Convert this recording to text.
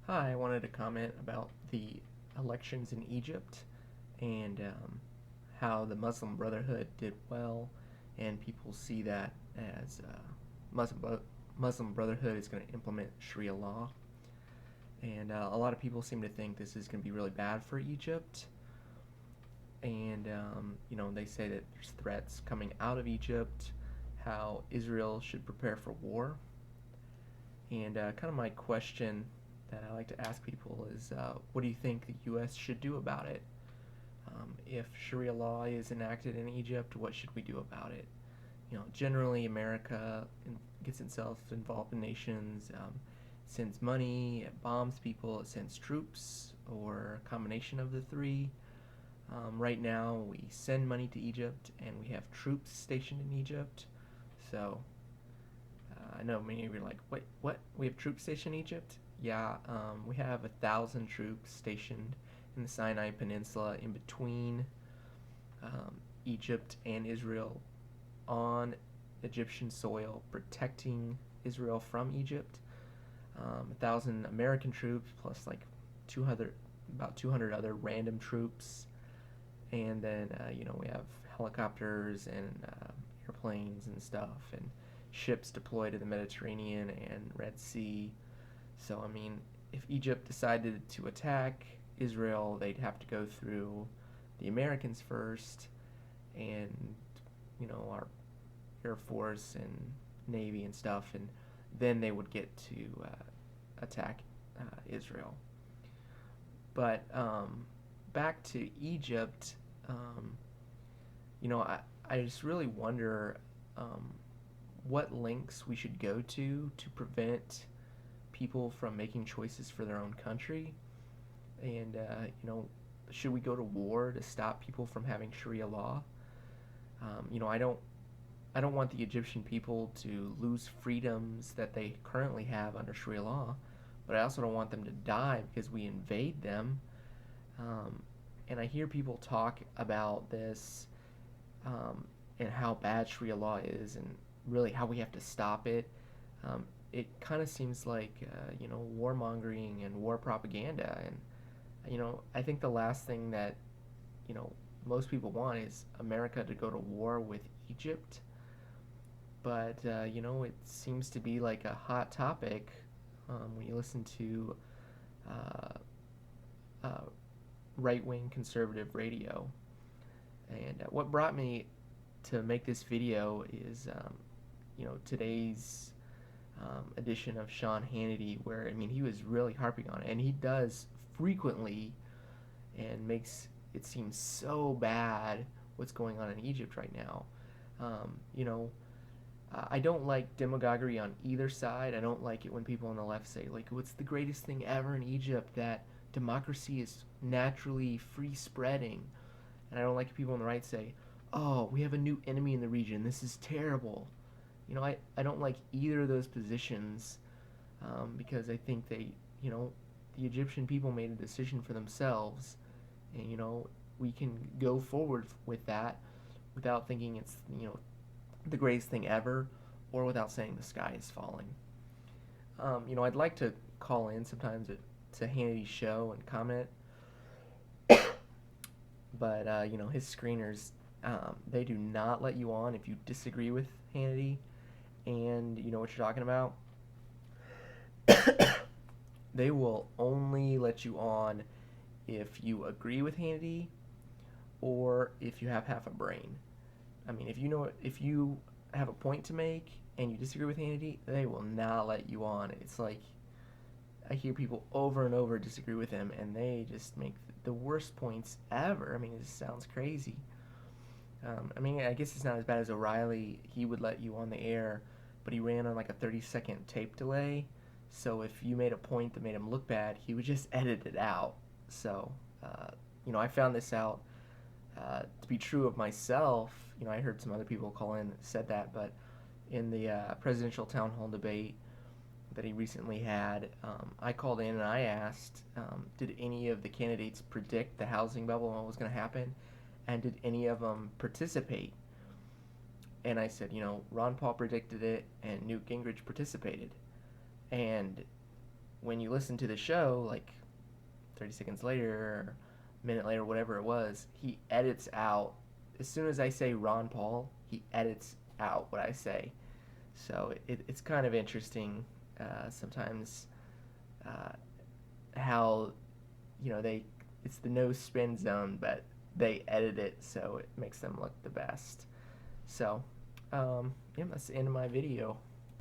Hi, I wanted to comment about the elections in Egypt and how the Muslim Brotherhood did well, and people see that as Muslim Brotherhood is going to implement Sharia law. And a lot of people seem to think this is going to be really bad for Egypt. And, they say that there's threats coming out of Egypt, how Israel should prepare for war. And kind of my question that I like to ask people is, what do you think the U.S. should do about it? If Sharia law is enacted in Egypt, what should we do about it? Generally, America gets itself involved in nations, sends money, it bombs people, it sends troops, or a combination of the three. Right now, we send money to Egypt, and we have troops stationed in Egypt. So I know many of you are like, wait, what? We have troops stationed in Egypt? Yeah, we have 1,000 troops stationed in the Sinai Peninsula in between um, Egypt and Israel on Egyptian soil, protecting Israel from Egypt. 1,000 American troops plus like 200, about 200 other random troops, and then we have helicopters and airplanes and stuff, and ships deployed to the Mediterranean and Red Sea. So I mean, if Egypt decided to attack Israel, they'd have to go through the Americans first, and our Air Force and Navy and stuff, and then they would get to attack Israel. But back to Egypt, um, I just really wonder um, what links we should go to prevent people from making choices for their own country. And, should we go to war to stop people from having Sharia law? I don't want the Egyptian people to lose freedoms that they currently have under Sharia law, but I also don't want them to die because we invade them. Um, and I hear people talk about this um, and how bad Sharia law is, and really how we have to stop it. It kind of seems like warmongering and war propaganda, and I think the last thing that you know most people want is America to go to war with Egypt. But it seems to be like a hot topic when you listen to uh, uh, right-wing conservative radio. And what brought me to make this video is, today's edition of Sean Hannity, where I mean he was really harping on it, and he does frequently, and makes it seem so bad what's going on in Egypt right now. Um, you know, I don't like demagoguery on either side. I don't like it when people on the left say, like, what's the greatest thing ever in Egypt? That democracy is naturally free spreading. And I don't like people on the right say, oh, we have a new enemy in the region. This is terrible. I don't like either of those positions because I think the Egyptian people made a decision for themselves. And, we can go forward with that without thinking it's, the greatest thing ever, or without saying the sky is falling. I'd like to call in sometimes to Hannity's show and comment, but his screeners, they do not let you on if you disagree with Hannity and you know what you're talking about. They will only let you on if you agree with Hannity or if you have half a brain. I mean, if you have a point to make and you disagree with Hannity, they will not let you on. It's like I hear people over and over disagree with him, and they just make the worst points ever. I mean, it just sounds crazy. I mean, I guess it's not as bad as O'Reilly. He would let you on the air, but he ran on like a 30-second tape delay. So if you made a point that made him look bad, he would just edit it out. So, I found this out to be true of myself. I heard some other people call in that said that, but in the presidential town hall debate that he recently had, I called in and I asked, did any of the candidates predict the housing bubble and what was going to happen? And did any of them participate? And I said, Ron Paul predicted it and Newt Gingrich participated. And when you listen to the show, like 30 seconds later or a minute later, whatever it was, he edits out. As soon as I say Ron Paul, he edits out what I say. So it's kind of interesting sometimes uh, how it's the no spin zone, but they edit it so it makes them look the best. So yeah, that's the end of my video.